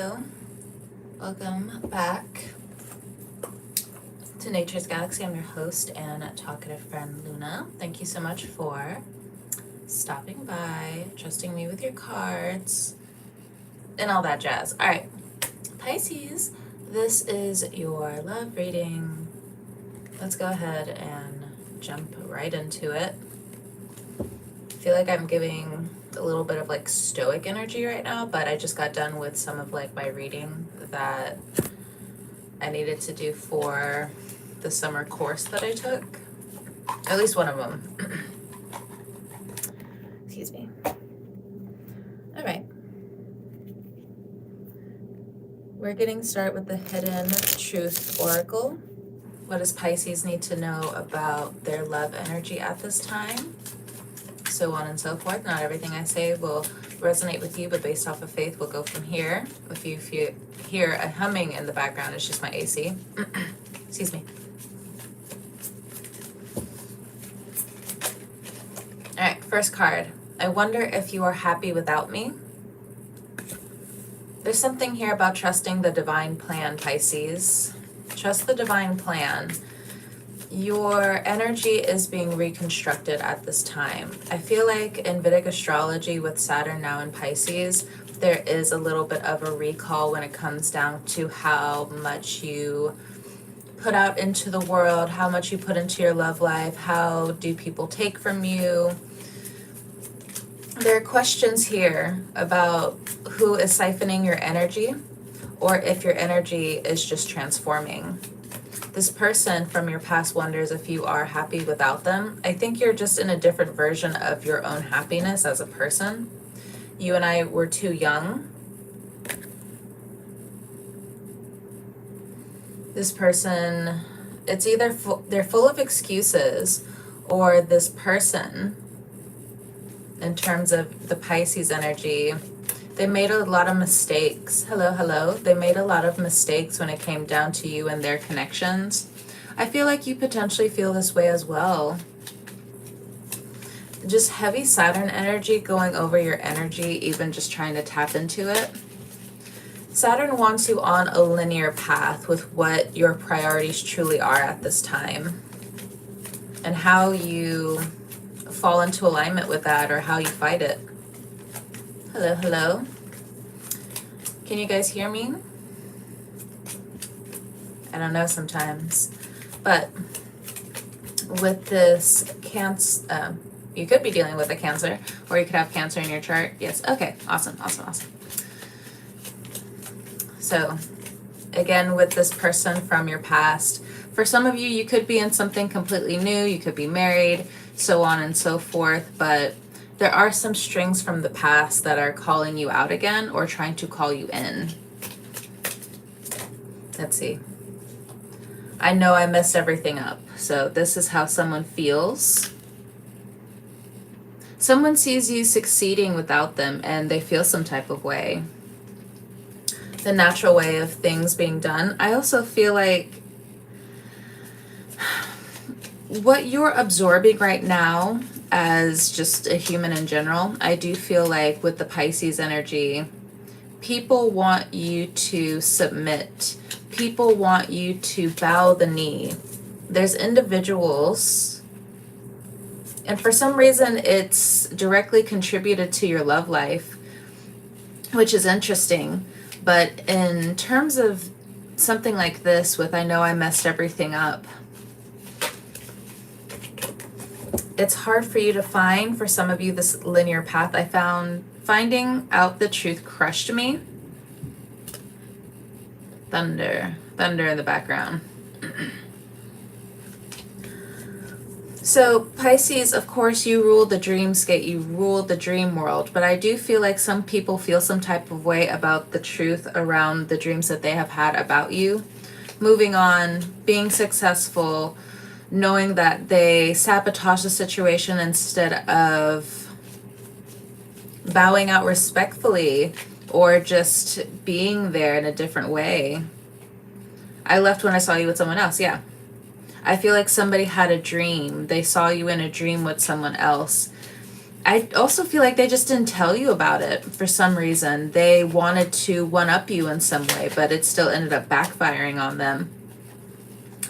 Hello, welcome back to Nature's Galaxy. I'm your host and talkative friend Luna. Thank you so much for stopping by, trusting me with your cards, and all that jazz. All right, Pisces, this is your love reading. Let's go ahead and jump right into it. I feel like I'm giving a little bit of like stoic energy right now, but I just got done with some of like my reading that I needed to do for the summer course that I took. At least one of them. Excuse me. All right. We're getting started with the Hidden Truth Oracle. What does Pisces need to know about their love energy at this time? So on and so forth. Not everything I say will resonate with you, but based off of faith, we'll go from here. If you hear a humming in the background, it's just my AC. Excuse me. All right, first card. I wonder if you are happy without me. There's something here about trusting the divine plan, Pisces. Trust the divine plan. Your energy is being reconstructed at this time. I feel like in Vedic astrology with Saturn now in Pisces, there is a little bit of a recall when it comes down to how much you put out into the world, how much you put into your love life, how do people take from you. There are questions here about who is siphoning your energy or if your energy is just transforming. This person from your past wonders if you are happy without them. I think you're just in a different version of your own happiness as a person. You and I were too young. This person, it's either they're full of excuses, or this person, in terms of the Pisces energy, they made a lot of mistakes. Hello. They made a lot of mistakes when it came down to you and their connections. I feel like you potentially feel this way as well. Just heavy Saturn energy going over your energy, even just trying to tap into it. Saturn wants you on a linear path with what your priorities truly are at this time, and how you fall into alignment with that or how you fight it. Hello. Can you guys hear me? I don't know sometimes. But with this Cancer, you could be dealing with a Cancer, or you could have Cancer in your chart. Yes. Okay. Awesome. So again, with this person from your past, for some of you, you could be in something completely new. You could be married, so on and so forth. But there are some strings from the past that are calling you out again or trying to call you in. Let's see. I know I messed everything up. So this is how someone feels. Someone sees you succeeding without them and they feel some type of way. The natural way of things being done. I also feel like what you're absorbing right now as just a human in general, I do feel like with the Pisces energy, people want you to submit. People want you to bow the knee. There's individuals, and for some reason it's directly contributed to your love life, which is interesting. But in terms of something like this with I know I messed everything up, it's hard for you to find, for some of you, this linear path. I found finding out the truth crushed me. Thunder in the background. So Pisces, of course, you rule the dreamscape, you rule the dream world, but I do feel like some people feel some type of way about the truth around the dreams that they have had about you. Moving on, being successful, knowing that they sabotage the situation instead of bowing out respectfully or just being there in a different way. I left when I saw you with someone else, yeah. I feel like somebody had a dream. They saw you in a dream with someone else. I also feel like they just didn't tell you about it for some reason. They wanted to one-up you in some way, but it still ended up backfiring on them.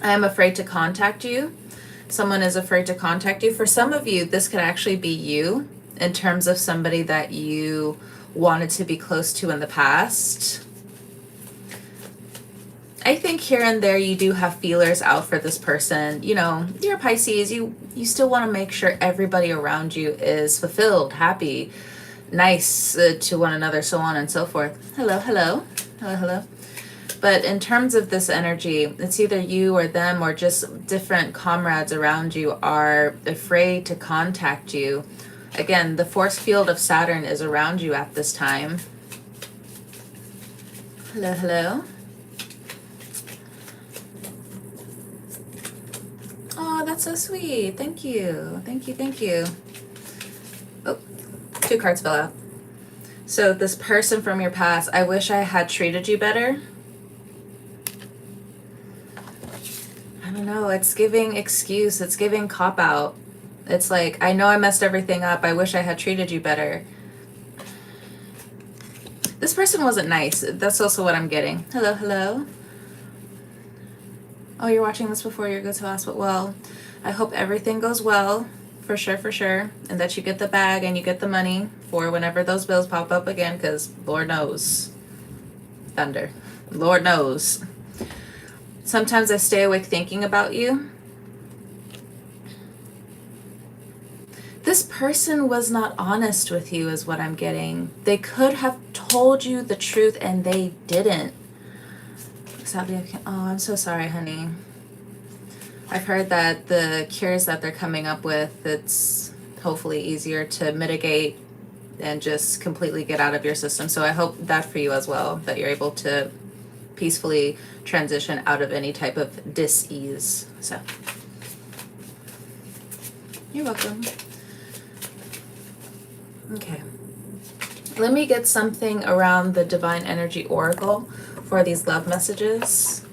I am afraid to contact you. Someone is afraid to contact you. For some of you, this could actually be you in terms of somebody that you wanted to be close to in the past. I think here and there you do have feelers out for this person. You know, you're Pisces, you still want to make sure everybody around you is fulfilled, happy, nice to one another, so on and so forth. Hello, hello, hello, hello. But in terms of this energy, it's either you or them or just different comrades around you are afraid to contact you. Again, the force field of Saturn is around you at this time. Hello, hello. Oh, that's so sweet. Thank you. Thank you, thank you. Oh, 2 cards fell out. So this person from your past, I wish I had treated you better. I don't know, it's giving excuse, it's giving cop-out. It's like, I know I messed everything up, I wish I had treated you better. This person wasn't nice, that's also what I'm getting. Hello, hello. Oh, you're watching this before you go to hospital. Well, I hope everything goes well, for sure, and that you get the bag and you get the money for whenever those bills pop up again, because Lord knows. Thunder. Lord knows. Sometimes I stay awake thinking about you. This person was not honest with you is what I'm getting. They could have told you the truth and they didn't. Sadly, I can't. Oh, I'm so sorry, honey. I've heard that the cures that they're coming up with, it's hopefully easier to mitigate and just completely get out of your system. So I hope that for you as well, that you're able to peacefully transition out of any type of dis-ease. So you're welcome. Okay, let me get something around the Divine Energy Oracle for these love messages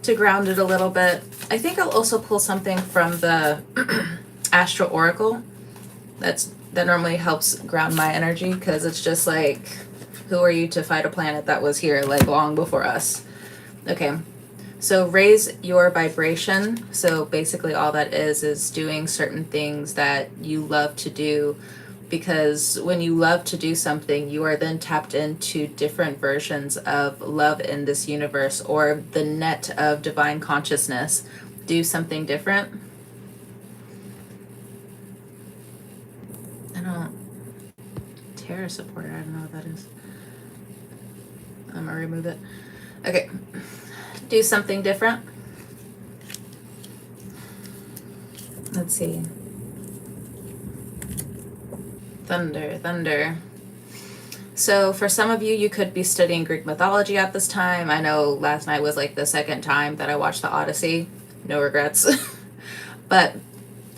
to ground it a little bit. I think I'll also pull something from the Astral Oracle. That normally helps ground my energy, because it's just like, who are you to fight a planet that was here like long before us? Okay, so raise your vibration. So basically all that is doing certain things that you love to do, because when you love to do something, you are then tapped into different versions of love in this universe, or the net of divine consciousness. Do something different. Terror supporter, I don't know what that is. I'm gonna remove it. Okay, do something different. Let's see. Thunder, thunder. So for some of you, you could be studying Greek mythology at this time. I know last night was like the second time that I watched the Odyssey. No regrets. But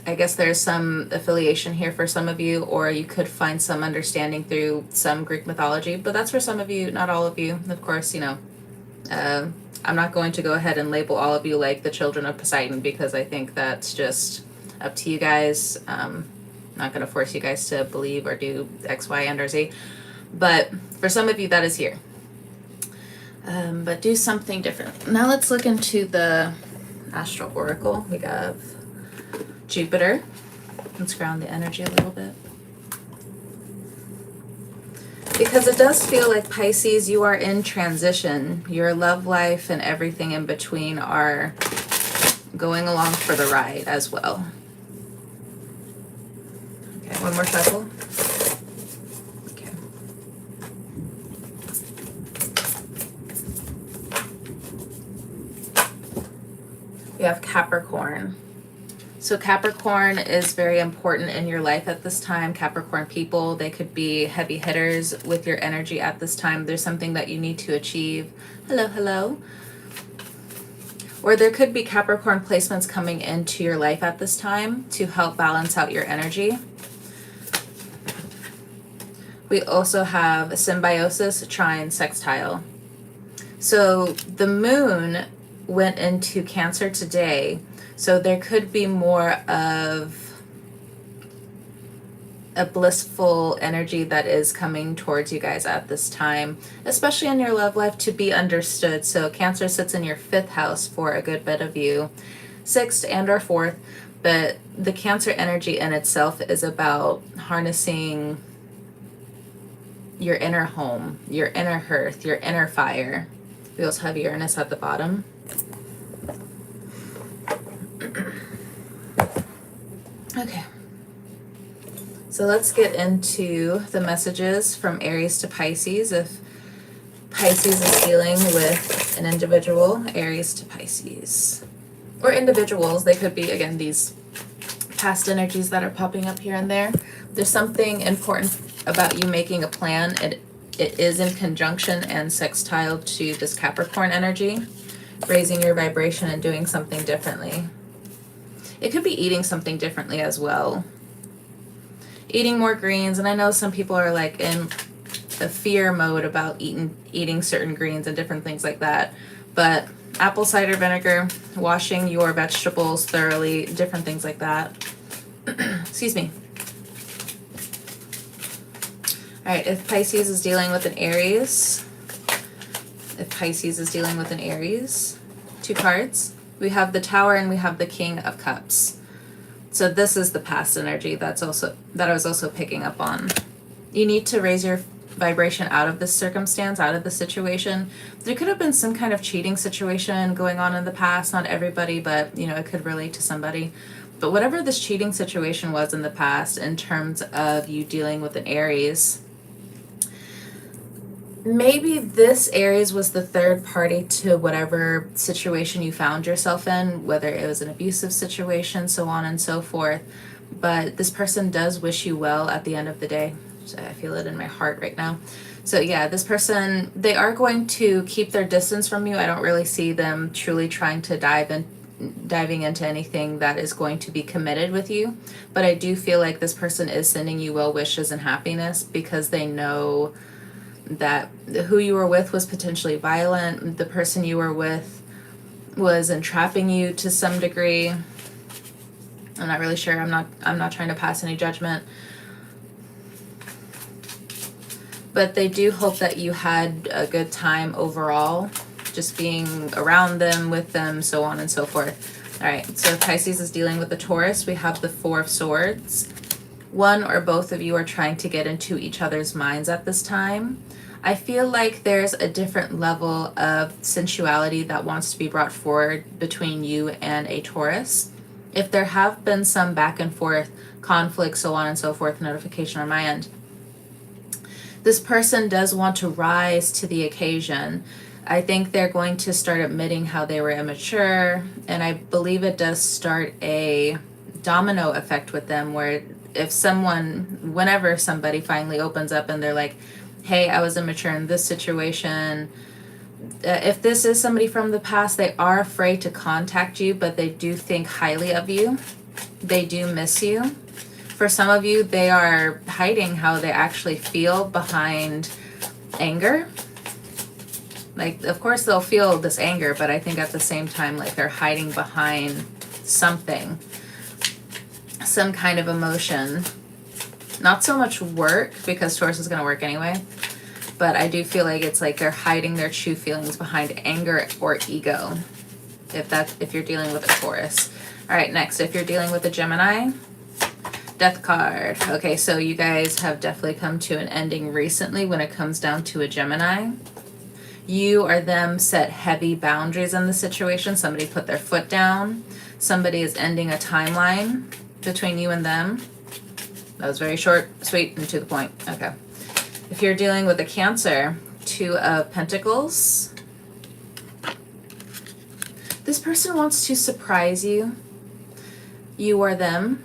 I guess there's some affiliation here for some of you, or you could find some understanding through some Greek mythology, but that's for some of you, not all of you. Of course, you know, I'm not going to go ahead and label all of you like the children of Poseidon, because I think that's just up to you guys. I'm not going to force you guys to believe or do X, Y, and or Z, but for some of you that is here. But do something different. Now let's look into the Astral Oracle. We got Jupiter. Let's ground the energy a little bit. Because it does feel like, Pisces, you are in transition. Your love life and everything in between are going along for the ride as well. Okay, one more shuffle. Okay. We have Capricorn. So Capricorn is very important in your life at this time. Capricorn people, they could be heavy hitters with your energy at this time. There's something that you need to achieve. Hello, hello. Or there could be Capricorn placements coming into your life at this time to help balance out your energy. We also have symbiosis, trine, sextile. So the moon went into Cancer today. So there could be more of a blissful energy that is coming towards you guys at this time, especially in your love life, to be understood. So Cancer sits in your 5th house for a good bit of you, 6th and or 4th, but the Cancer energy in itself is about harnessing your inner home, your inner hearth, your inner fire. We also have Uranus at the bottom. Okay. So let's get into the messages from Aries to Pisces. If Pisces is dealing with an individual, Aries to Pisces. Or individuals, they could be, again, these past energies that are popping up here and there. There's something important about you making a plan. It is in conjunction and sextile to this Capricorn energy, raising your vibration and doing something differently. It could be eating something differently as well. Eating more greens, and I know some people are like in a fear mode about eating certain greens and different things like that, but apple cider vinegar, washing your vegetables thoroughly, different things like that. Excuse me. All right, if Pisces is dealing with an Aries, two cards. We have the Tower and we have the King of Cups. So this is the past energy that I was also picking up on. You need to raise your vibration out of this circumstance, out of the situation. There could have been some kind of cheating situation going on in the past. Not everybody, but it could relate to somebody. But whatever this cheating situation was in the past, in terms of you dealing with an Aries, maybe this Aries was the third party to whatever situation you found yourself in, whether it was an abusive situation, so on and so forth. But this person does wish you well at the end of the day. So I feel it in my heart right now. So yeah, this person, they are going to keep their distance from you. I don't really see them truly trying to diving into anything that is going to be committed with you. But I do feel like this person is sending you well wishes and happiness because they know that who you were with was potentially violent. The person you were with was entrapping you to some degree. I'm not really sure. I'm not trying to pass any judgment. But they do hope that you had a good time overall, just being around them, with them, so on and so forth. All right, so if Pisces is dealing with the Taurus, we have the Four of Swords. One or both of you are trying to get into each other's minds at this time. I feel like there's a different level of sensuality that wants to be brought forward between you and a Taurus. If there have been some back and forth conflict, so on and so forth, notification on my end, this person does want to rise to the occasion. I think they're going to start admitting how they were immature, and I believe it does start a domino effect with them, where whenever somebody finally opens up and they're like, hey, I was immature in this situation. If this is somebody from the past, they are afraid to contact you, but they do think highly of you. They do miss you. For some of you, they are hiding how they actually feel behind anger. Like, of course, they'll feel this anger, but I think at the same time, like, they're hiding behind something, some kind of emotion. Not so much work, because Taurus is going to work anyway, but I do feel like it's like they're hiding their true feelings behind anger or ego, if you're dealing with a Taurus. All right, next, if you're dealing with a Gemini, Death card. Okay, so you guys have definitely come to an ending recently when it comes down to a Gemini. You or them set heavy boundaries in the situation. Somebody put their foot down. Somebody is ending a timeline between you and them. That was very short, sweet, and to the point. Okay. If you're dealing with a Cancer, Two of Pentacles. This person wants to surprise you. You or them.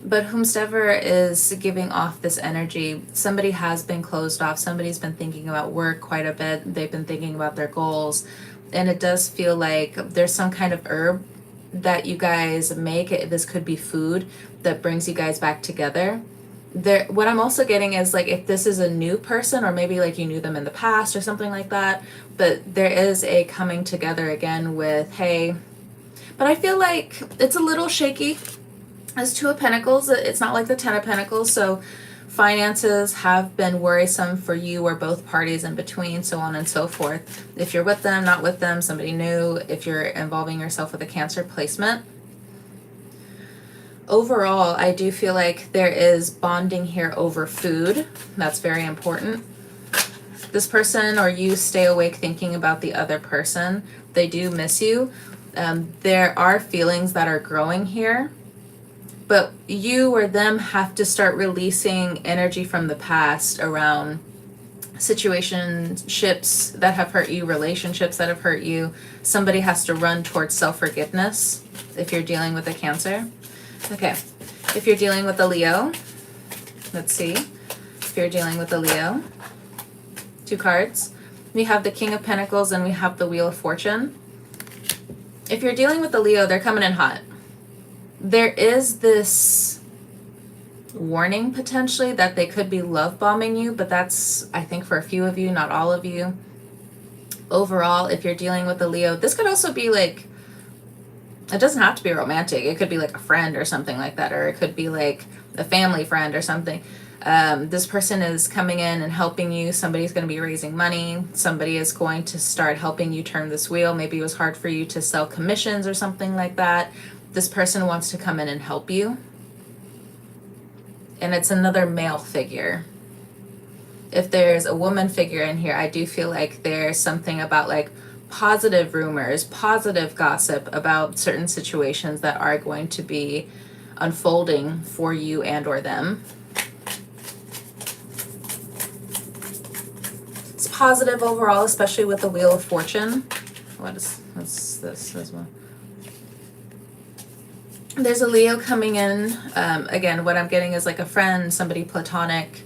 But whomsoever is giving off this energy, somebody has been closed off. Somebody's been thinking about work quite a bit. They've been thinking about their goals. And it does feel like there's some kind of herb that you guys make. This could be food that brings you guys back together. What I'm also getting is, like, if this is a new person, or maybe like you knew them in the past or something like that, but there is a coming together again with, hey, but I feel like it's a little shaky. As Two of Pentacles, it's not like the Ten of Pentacles, so finances have been worrisome for you or both parties in between, so on and so forth. If you're with them, not with them, somebody new, if you're involving yourself with a Cancer placement. Overall, I do feel like there is bonding here over food. That's very important. This person or you stay awake thinking about the other person. They do miss you. There are feelings that are growing here, but you or them have to start releasing energy from the past around situationships that have hurt you, relationships that have hurt you. Somebody has to run towards self-forgiveness if you're dealing with a Cancer. Okay, if you're dealing with a Leo, let's see. If you're dealing with a Leo, 2 cards. We have the King of Pentacles and we have the Wheel of Fortune. If you're dealing with a Leo, they're coming in hot. There is this warning potentially that they could be love bombing you, but that's, I think, for a few of you, not all of you. Overall, if you're dealing with a Leo, this could also be like, it doesn't have to be romantic. It could be like a friend or something like that, or it could be like a family friend or something. This person is coming in and helping you. Somebody's going to be raising money. Somebody is going to start helping you turn this wheel. Maybe it was hard for you to sell commissions or something like that. This person wants to come in and help you. And it's another male figure. If there's a woman figure in here, I do feel like there's something about like positive rumors, positive gossip about certain situations that are going to be unfolding for you and or them. It's positive overall, especially with the Wheel of Fortune. What's this as well? There's a Leo coming in. Again, what I'm getting is like a friend, somebody platonic,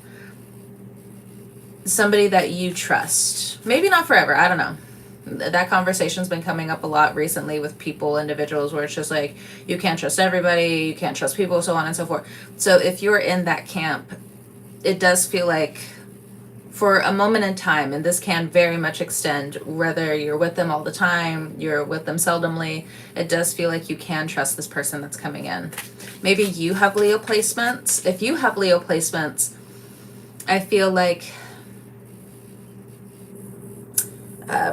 somebody that you trust. Maybe not forever, I don't know. That conversation's been coming up a lot recently with people, individuals, where it's just like, you can't trust everybody, you can't trust people, so on and so forth. So if you're in that camp, it does feel like for a moment in time, and this can very much extend, whether you're with them all the time, you're with them seldomly, it does feel like you can trust this person that's coming in. Maybe you have Leo placements. If you have Leo placements, I feel like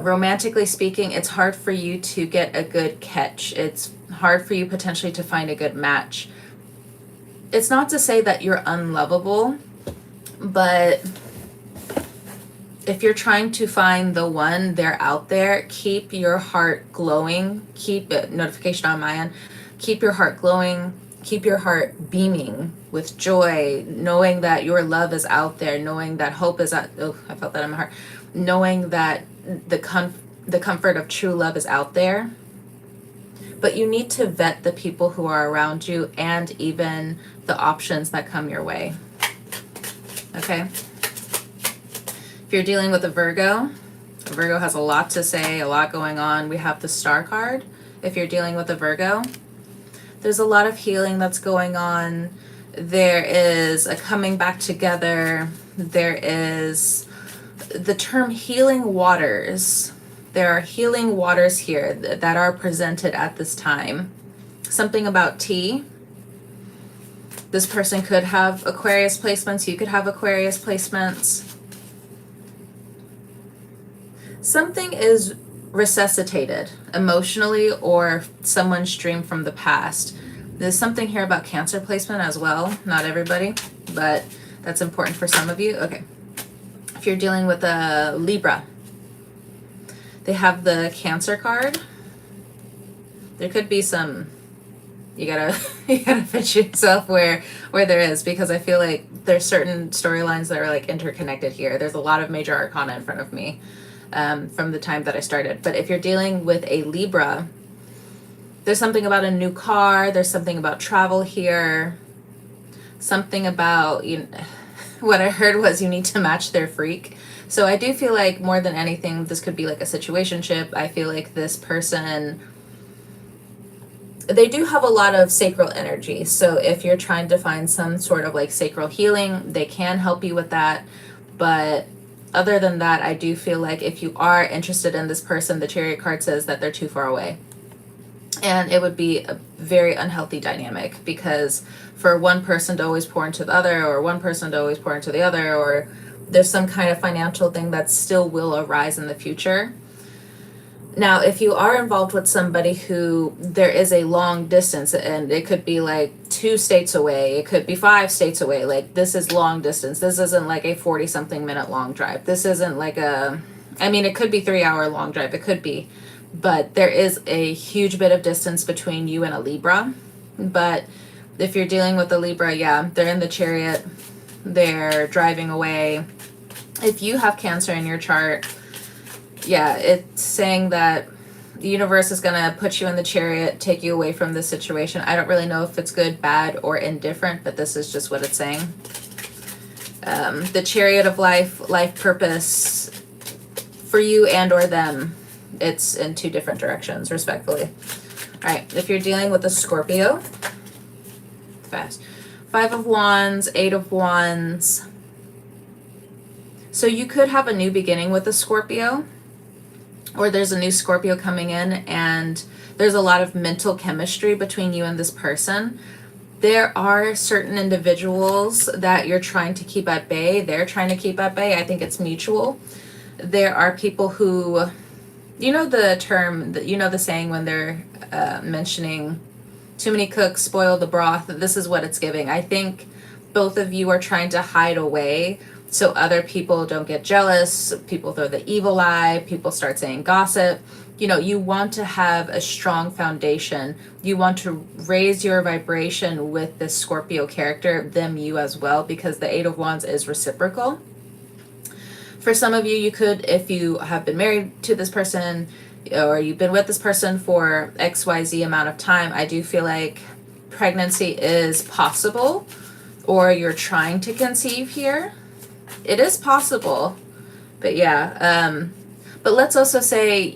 romantically speaking, it's hard for you to get a good catch. It's hard for you potentially to find a good match. It's not to say that you're unlovable, but if you're trying to find the one, they're out there. Keep your heart glowing. Keep it, notification on my end. Keep your heart glowing. Keep your heart beaming with joy, knowing that your love is out there, knowing that hope is out. Oh, I felt that in my heart. Knowing that the comfort of true love is out there. But you need to vet the people who are around you and even the options that come your way. Okay? If you're dealing with a Virgo has a lot to say, a lot going on. We have the Star card. If you're dealing with a Virgo, there's a lot of healing that's going on. There is a coming back together. There is the term healing waters. There are healing waters here that are presented at this time. Something about tea. This person could have Aquarius placements. You could have Aquarius placements. Something is resuscitated emotionally, or someone's dream from the past. There's something here about Cancer placement as well. Not everybody, but that's important for some of you. Okay. If you're dealing with a Libra, they have the Cancer card. There could be some, you gotta fit yourself where there is, because I feel like there's certain storylines that are like interconnected here. There's a lot of major arcana in front of me from the time that I started. But if you're dealing with a Libra, there's something about a new car. There's something about travel here. Something about, you know, what I heard was you need to match their freak. So I do feel like more than anything, this could be like a situationship. I feel like this person, they do have a lot of sacral energy. So if you're trying to find some sort of like sacral healing, they can help you with that. But other than that, I do feel like if you are interested in this person, the Chariot card says that they're too far away. And it would be a very unhealthy dynamic, because for one person to always pour into the other, or one person to always pour into the other, or there's some kind of financial thing that still will arise in the future. Now, if you are involved with somebody who there is a long distance, and it could be like 2 states away, it could be 5 states away, like this is long distance. This isn't like a 40-something minute long drive. This isn't like I mean, it could be 3-hour long drive, it could be, but there is a huge bit of distance between you and a Libra. But if you're dealing with a Libra, yeah, they're in the chariot, they're driving away. If you have Cancer in your chart, yeah, it's saying that the universe is going to put you in the chariot, take you away from this situation. I don't really know if it's good, bad, or indifferent, but this is just what it's saying. The chariot of life purpose for you and or them, it's in 2 different directions, respectfully. All right, if you're dealing with a Scorpio, fast. 5 of Wands, 8 of Wands. So you could have a new beginning with a Scorpio, or there's a new Scorpio coming in, and there's a lot of mental chemistry between you and this person. There are certain individuals that you're trying to keep at bay. They're trying to keep at bay. I think it's mutual. There are people who, you know the term, you know the saying when they're mentioning too many cooks spoil the broth. This is what it's giving. I think both of you are trying to hide away so other people don't get jealous, people throw the evil eye, people start saying gossip. You know, you want to have a strong foundation. You want to raise your vibration with this Scorpio character, them, you as well, because the 8 of Wands is reciprocal. For some of you, you could, if you have been married to this person, or you've been with this person for XYZ amount of time, I do feel like pregnancy is possible, or you're trying to conceive here. It is possible, but yeah. But let's also say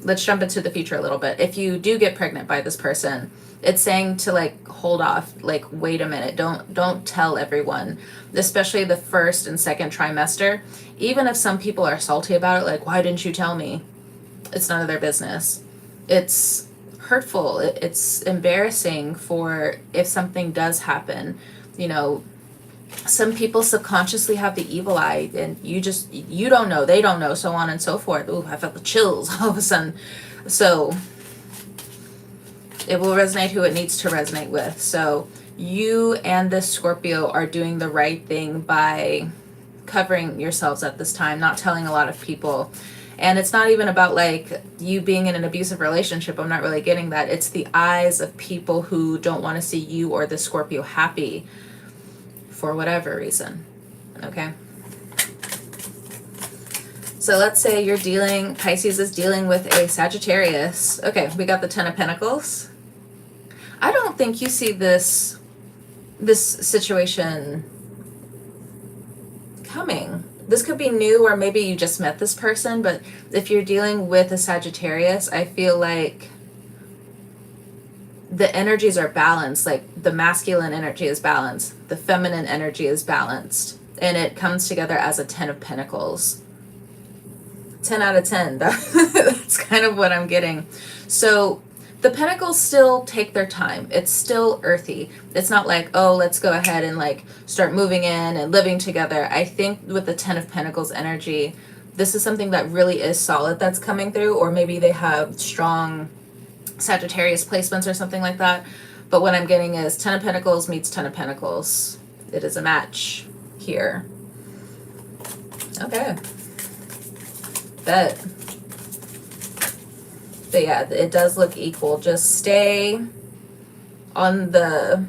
let's jump into the future a little bit. If you do get pregnant by this person, it's saying to like hold off, like wait a minute, don't tell everyone, especially the 1st and 2nd trimester. Even if some people are salty about it, like why didn't you tell me? It's none of their business. It's hurtful. It's embarrassing for if something does happen. You know, some people subconsciously have the evil eye, and you don't know, they don't know, so on and so forth. Ooh, I felt the chills all of a sudden. So it will resonate who it needs to resonate with. So you and this Scorpio are doing the right thing by covering yourselves at this time, not telling a lot of people. And it's not even about like you being in an abusive relationship. I'm not really getting that. It's the eyes of people who don't want to see you or the Scorpio happy for whatever reason. Okay. So let's say Pisces is dealing with a Sagittarius. Okay, we got the 10 of Pentacles. I don't think you see this situation coming. This could be new, or maybe you just met this person, but if you're dealing with a Sagittarius, I feel like the energies are balanced. Like the masculine energy is balanced, the feminine energy is balanced, and it comes together as a 10 of Pentacles. 10 out of 10. That's kind of what I'm getting. So the Pentacles still take their time. It's still earthy. It's not like, oh, let's go ahead and like start moving in and living together. I think with the 10 of Pentacles energy, this is something that really is solid that's coming through, or maybe they have strong Sagittarius placements or something like that. But what I'm getting is 10 of Pentacles meets 10 of Pentacles. It is a match here. Okay. Bet. But yeah, it does look equal. Just stay on the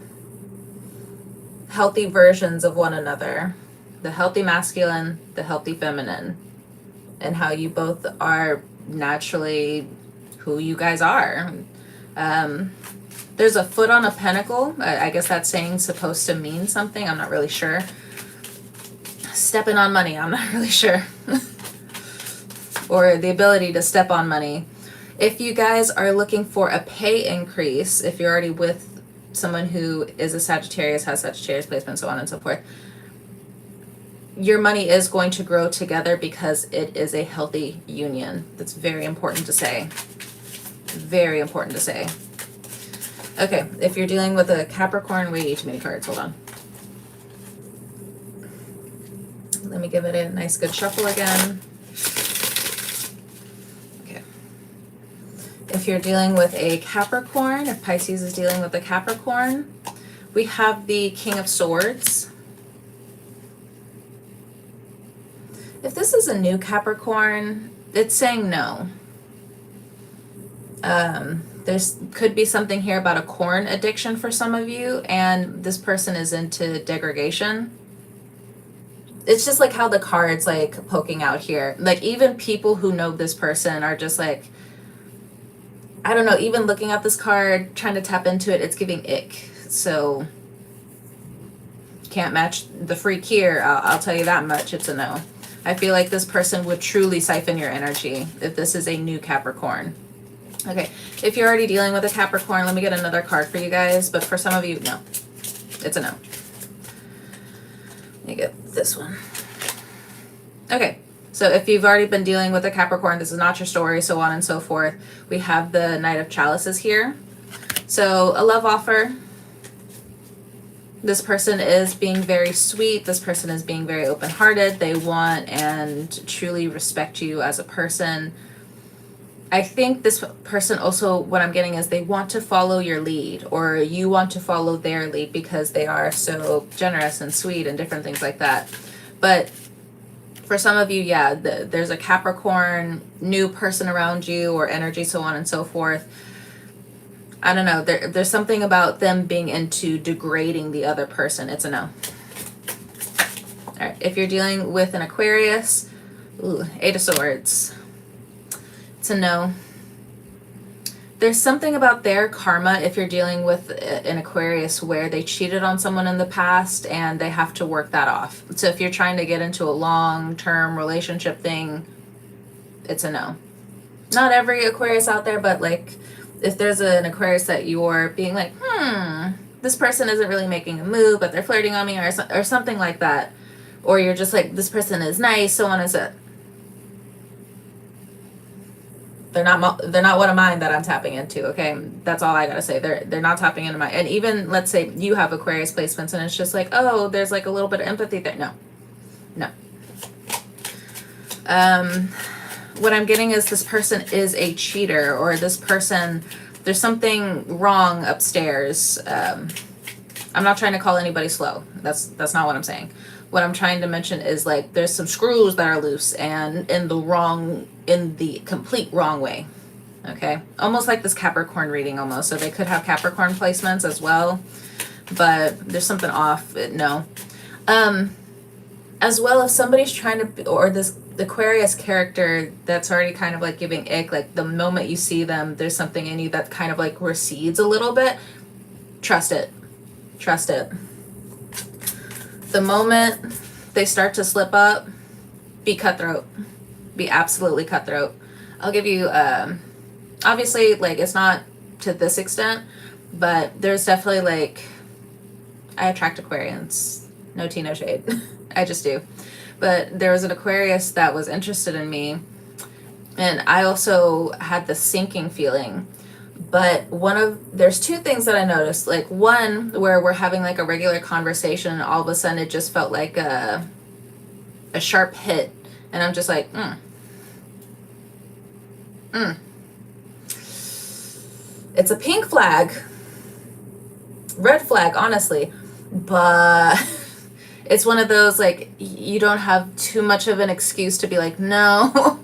healthy versions of one another. The healthy masculine, the healthy feminine. And how you both are naturally who you guys are. There's a foot on a pentacle. I guess that saying's supposed to mean something. I'm not really sure. Stepping on money. I'm not really sure. Or the ability to step on money. If you guys are looking for a pay increase, if you're already with someone who is a Sagittarius, has Sagittarius placement, so on and so forth, your money is going to grow together because it is a healthy union. That's very important to say. very important to say. Okay, if you're dealing with a Capricorn, way too many cards, hold on. Let me give it a nice good shuffle again. Okay. If you're dealing with a Capricorn, if Pisces is dealing with a Capricorn, we have the King of Swords. If this is a new Capricorn, it's saying no. There's could be something here about a corn addiction for some of you, and this person is into degradation. It's just like how the cards like poking out here. Like even people who know this person are just like, I don't know, even looking at this card, trying to tap into it, it's giving ick. So can't match the freak here. I'll tell you that much. It's a no. I feel like this person would truly siphon your energy if this is a new Capricorn. Okay, if you're already dealing with a Capricorn, let me get another card for you guys. But for some of you, no. It's a no. Let me get this one. Okay, so if you've already been dealing with a Capricorn, this is not your story, so on and so forth. We have the Knight of Chalices here. So a love offer. This person is being very sweet. This person is being very open-hearted. They want and truly respect you as a person. I think this person also, what I'm getting is they want to follow your lead, or you want to follow their lead because they are so generous and sweet and different things like that. But for some of you, yeah, there's a Capricorn new person around you or energy, so on and so forth. I don't know. There's something about them being into degrading the other person. It's a no. All right. If you're dealing with an Aquarius, ooh, Eight of Swords. It's a no. There's something about their karma if you're dealing with an Aquarius where they cheated on someone in the past and they have to work that off. So if you're trying to get into a long-term relationship thing, it's a no. Not every Aquarius out there, but like if there's an Aquarius that you're being like, this person isn't really making a move, but they're flirting on me or something like that. Or you're just like, this person is nice, so on and so. They're not one of mine that I'm tapping into, okay? That's all I gotta say. They're not tapping into mine. And even, let's say you have Aquarius placements and it's just like, oh, there's like a little bit of empathy there. No. No. What I'm getting is this person is a cheater, or this person, there's something wrong upstairs. I'm not trying to call anybody slow. That's not what I'm saying. What I'm trying to mention is like there's some screws that are loose and in the complete wrong way. Okay, almost like this Capricorn reading almost. So they could have Capricorn placements as well, but there's something off. No. As well as somebody's trying to, or this Aquarius character that's already kind of like giving ick, like the moment you see them, there's something in you that kind of like recedes a little bit. Trust it. Trust it. The moment they start to slip up, be cutthroat. Be absolutely cutthroat. I'll give you, obviously, like, it's not to this extent, but there's definitely, like, I attract Aquarians. No tea, no shade. I just do. But there was an Aquarius that was interested in me, and I also had the sinking feeling. But there's two things that I noticed. Like, one, where we're having like a regular conversation and all of a sudden it just felt like a sharp hit. And I'm just like, It's a pink flag. Red flag, honestly. But it's one of those, like, you don't have too much of an excuse to be like, no.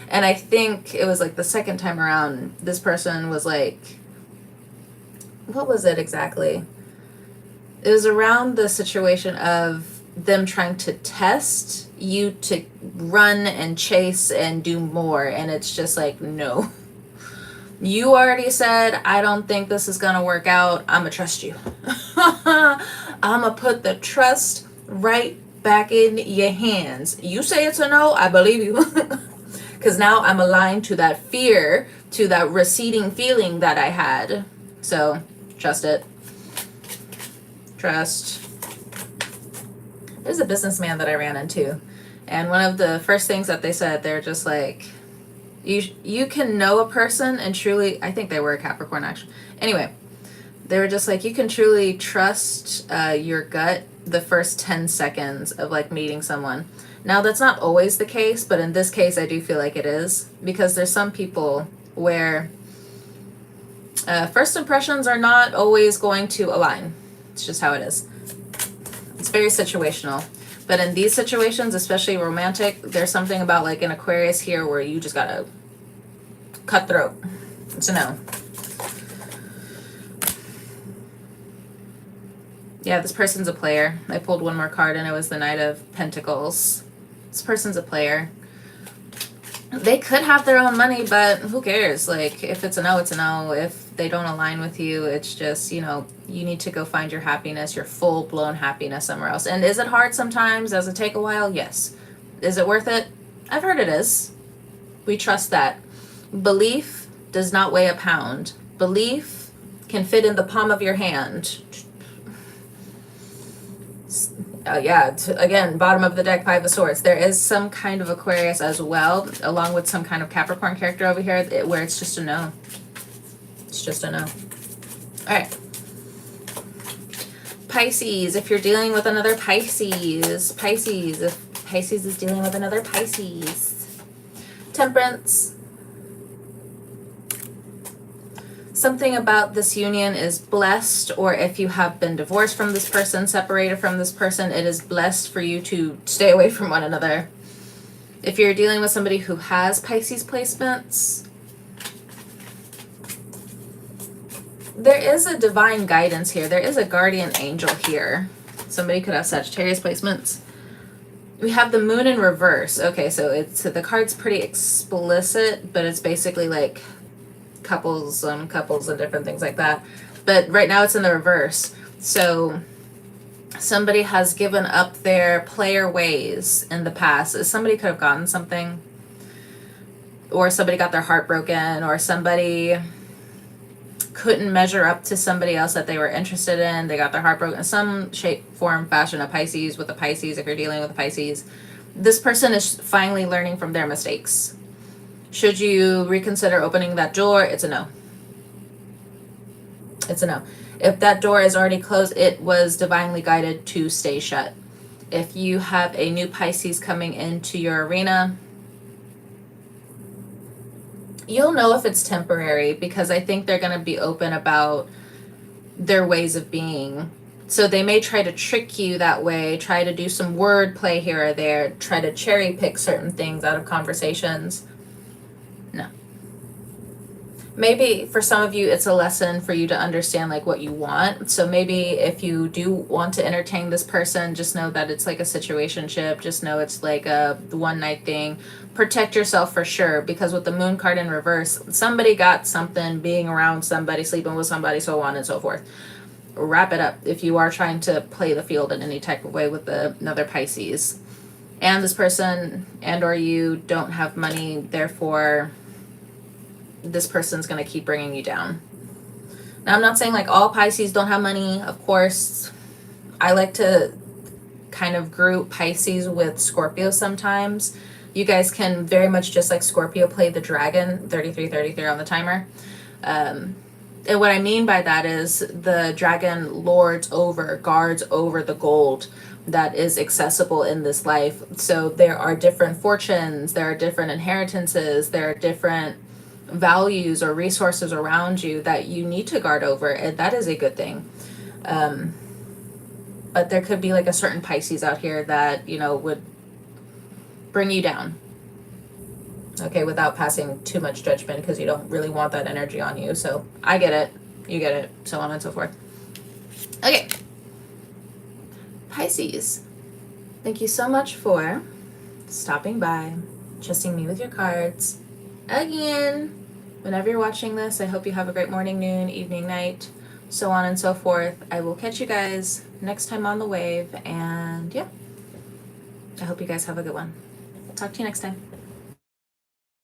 And I think it was like the second time around, this person was like, what was it exactly? It was around the situation of them trying to test you to run and chase and do more. And it's just like, no. You already said, I don't think this is going to work out. I'm going to trust you. I'm going to put the trust right back in your hands. You say it's a no, I believe you. Because now I'm aligned to that fear, to that receding feeling that I had. So, trust it. Trust. There's a businessman that I ran into. And one of the first things that they said, they're just like, You can know a person and truly, I think they were a Capricorn actually. Anyway, they were just like, you can truly trust your gut the first 10 seconds of like meeting someone. Now that's not always the case, but in this case I do feel like it is, because there's some people where first impressions are not always going to align. It's just how it is. It's very situational. But in these situations, especially romantic, there's something about like an Aquarius here where you just gotta cut throat. It's a no. Yeah, this person's a player. I pulled one more card and it was the Knight of Pentacles. This person's a player. They could have their own money, but who cares? Like, if it's a no, it's a no. If they don't align with you, it's just, you know, you need to go find your happiness, your full-blown happiness somewhere else. And is it hard sometimes? Does it take a while? Yes. Is it worth it? I've heard it is. We trust that. Belief does not weigh a pound. Belief can fit in the palm of your hand. Yeah, again, bottom of the deck, Five of Swords. There is some kind of Aquarius as well, along with some kind of Capricorn character over here, where it's just a no. It's just a no. All right. Pisces, if you're dealing with another Pisces. Pisces, if Pisces is dealing with another Pisces. Temperance. Something about this union is blessed, or if you have been divorced from this person, separated from this person, it is blessed for you to stay away from one another. If you're dealing with somebody who has Pisces placements, there is a divine guidance here. There is a guardian angel here. Somebody could have Sagittarius placements. We have the moon in reverse. Okay, so the card's pretty explicit, but it's basically like couples and different things like that. But right now it's in the reverse. So somebody has given up their player ways in the past. Somebody could have gotten something, or somebody got their heart broken, or somebody couldn't measure up to somebody else that they were interested in. They got their heart broken in some shape, form, fashion. A Pisces with a Pisces, if you're dealing with a Pisces, this person is finally learning from their mistakes. Should you reconsider opening that door? It's a no. It's a no. If that door is already closed, it was divinely guided to stay shut. If you have a new Pisces coming into your arena, you'll know if it's temporary, because I think they're going to be open about their ways of being. So they may try to trick you that way, try to do some word play here or there, try to cherry pick certain things out of conversations. No. Maybe for some of you, it's a lesson for you to understand like what you want. So maybe if you do want to entertain this person, just know that it's like a situationship. Just know it's like a one night thing. Protect yourself for sure, because with the moon card in reverse, somebody got something, being around somebody, sleeping with somebody, so on and so forth. Wrap it up if you are trying to play the field in any type of way with another Pisces. And this person and or you don't have money, therefore this person's going to keep bringing you down. Now, I'm not saying like all Pisces don't have money. Of course, I like to kind of group Pisces with Scorpio sometimes. You guys can very much, just like Scorpio, play the dragon. 33 on the timer. And what I mean by that is the dragon lords over, guards over the gold that is accessible in this life. So there are different fortunes, there are different inheritances, there are different values or resources around you that you need to guard over, and that is a good thing. But there could be like a certain Pisces out here that, you know, would bring you down, okay, without passing too much judgment, because you don't really want that energy on you. So I get it, you get it, so on and so forth. Okay, Pisces, thank you so much for stopping by, trusting me with your cards. Again, whenever you're watching this, I hope you have a great morning, noon, evening, night, so on and so forth. I will catch you guys next time on the wave, and yeah, I hope you guys have a good one. Talk to you next time.